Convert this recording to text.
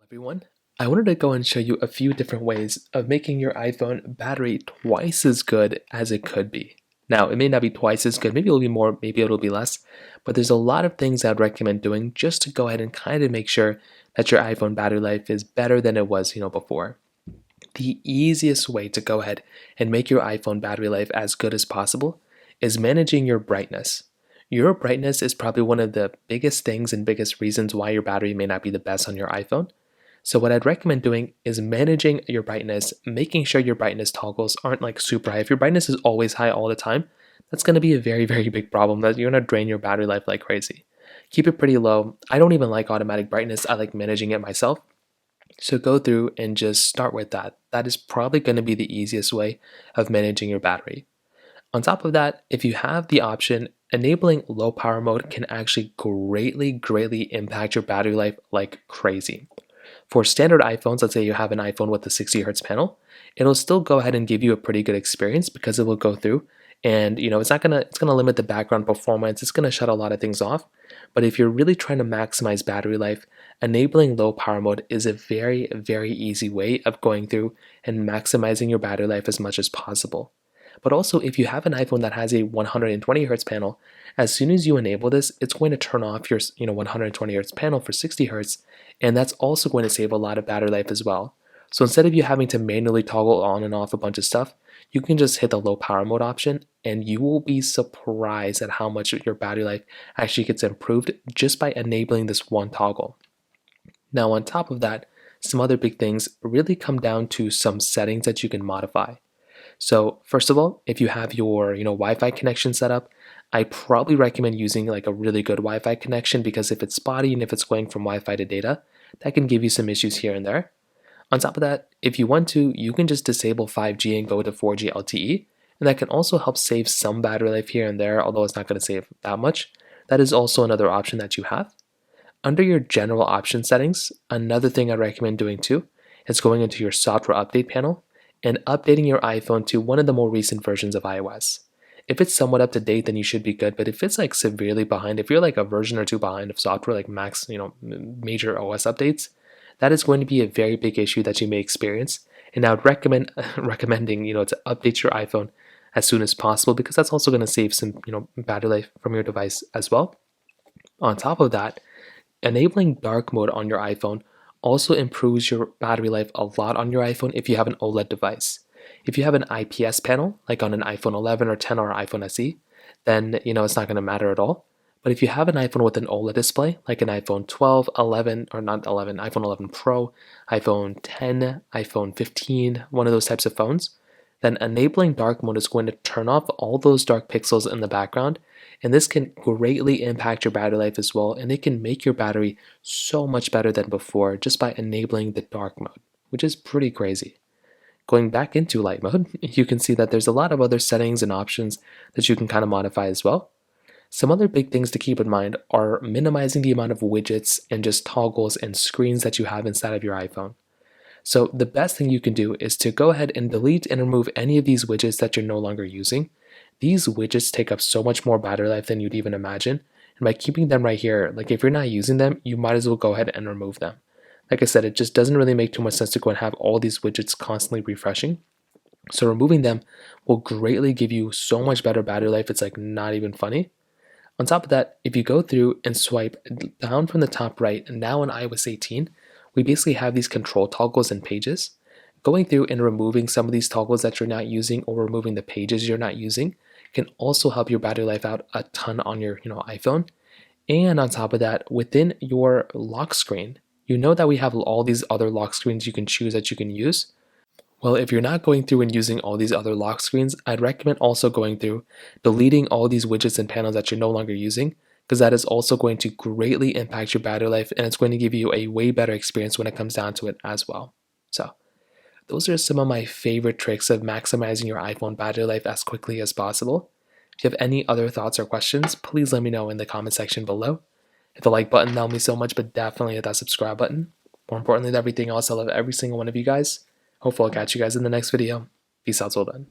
Everyone. I wanted to go and show you a few different ways of making your iPhone battery twice as good as it could be. Now, it may not be twice as good, maybe it'll be more, maybe it'll be less, but there's a lot of things I'd recommend doing just to go ahead and kind of make sure that your iPhone battery life is better than it was, before. The easiest way to go ahead and make your iPhone battery life as good as possible is managing your brightness. Your brightness is probably one of the biggest things and biggest reasons why your battery may not be the best on your iPhone. So what I'd recommend doing is managing your brightness, making sure your brightness toggles aren't like super high. If your brightness is always high all the time, that's going to be a very, very big problem that you're going to drain your battery life like crazy. Keep it pretty low. I don't even like automatic brightness. I like managing it myself. So go through and just start with that. That is probably going to be the easiest way of managing your battery. On top of that, if you have the option, enabling low power mode can actually greatly impact your battery life like crazy. For standard iPhones, let's say you have an iPhone with a 60 hertz panel, it'll still go ahead and give you a pretty good experience because it will go through and it's gonna limit the background performance, it's gonna shut a lot of things off. But if you're really trying to maximize battery life, enabling low power mode is a very easy way of going through and maximizing your battery life as much as possible. But also, if you have an iPhone that has a 120 hertz panel, as soon as you enable this, it's going to turn off your 120 hertz panel for 60 hertz, and that's also going to save a lot of battery life as well. So instead of you having to manually toggle on and off a bunch of stuff, you can just hit the low power mode option, and you will be surprised at how much your battery life actually gets improved just by enabling this one toggle. Now, on top of that, some other big things really come down to some settings that you can modify. So first of all, if you have your Wi-Fi connection set up, I probably recommend using like a really good Wi-Fi connection because if it's spotty and if it's going from Wi-Fi to data, that can give you some issues here and there. On top of that, if you want to, you can just disable 5G and go to 4G LTE, and that can also help save some battery life here and there, although it's not going to save that much. That is also another option that you have. Under your general option settings, another thing I recommend doing too is going into your software update panel and updating your iPhone to one of the more recent versions of iOS. If it's somewhat up to date, then you should be good. But if it's like severely behind, if you're like a version or two behind of software, like max, major OS updates, that is going to be a very big issue that you may experience. And I would recommend recommending to update your iPhone as soon as possible because that's also going to save some battery life from your device as well. On top of that, enabling dark mode on your iPhone also improves your battery life a lot on your iPhone if you have an OLED device. If you have an IPS panel, like on an iPhone 11 or 10 or iPhone SE, then it's not going to matter at all. But if you have an iPhone with an OLED display, like an iPhone 12, 11, or not 11, iPhone 11 Pro, iPhone 10, iPhone 15, one of those types of phones, then enabling dark mode is going to turn off all those dark pixels in the background, and this can greatly impact your battery life as well, and it can make your battery so much better than before just by enabling the dark mode, which is pretty crazy. Going back into light mode, you can see that there's a lot of other settings and options that you can kind of modify as well. Some other big things to keep in mind are minimizing the amount of widgets and just toggles and screens that you have inside of your iPhone. So the best thing you can do is to go ahead and delete and remove any of these widgets that you're no longer using. These widgets take up so much more battery life than you'd even imagine. And by keeping them right here, like if you're not using them, you might as well go ahead and remove them. Like I said, it just doesn't really make too much sense to go and have all these widgets constantly refreshing. So removing them will greatly give you so much better battery life, it's like not even funny. On top of that, if you go through and swipe down from the top right, now in iOS 18, we basically have these control toggles and pages. Going through and removing some of these toggles that you're not using or removing the pages you're not using can also help your battery life out a ton on your iPhone. And on top of that, within your lock screen, that we have all these other lock screens you can choose that you can use. Well, if you're not going through and using all these other lock screens, I'd recommend also going through, deleting all these widgets and panels that you're no longer using, because that is also going to greatly impact your battery life and it's going to give you a way better experience when it comes down to it as well. So those are some of my favorite tricks of maximizing your iPhone battery life as quickly as possible. If you have any other thoughts or questions, please let me know in the comment section below. Hit the like button, that will mean so much, but definitely hit that subscribe button. More importantly than everything else, I love every single one of you guys. Hopefully I'll catch you guys in the next video. Peace out till then.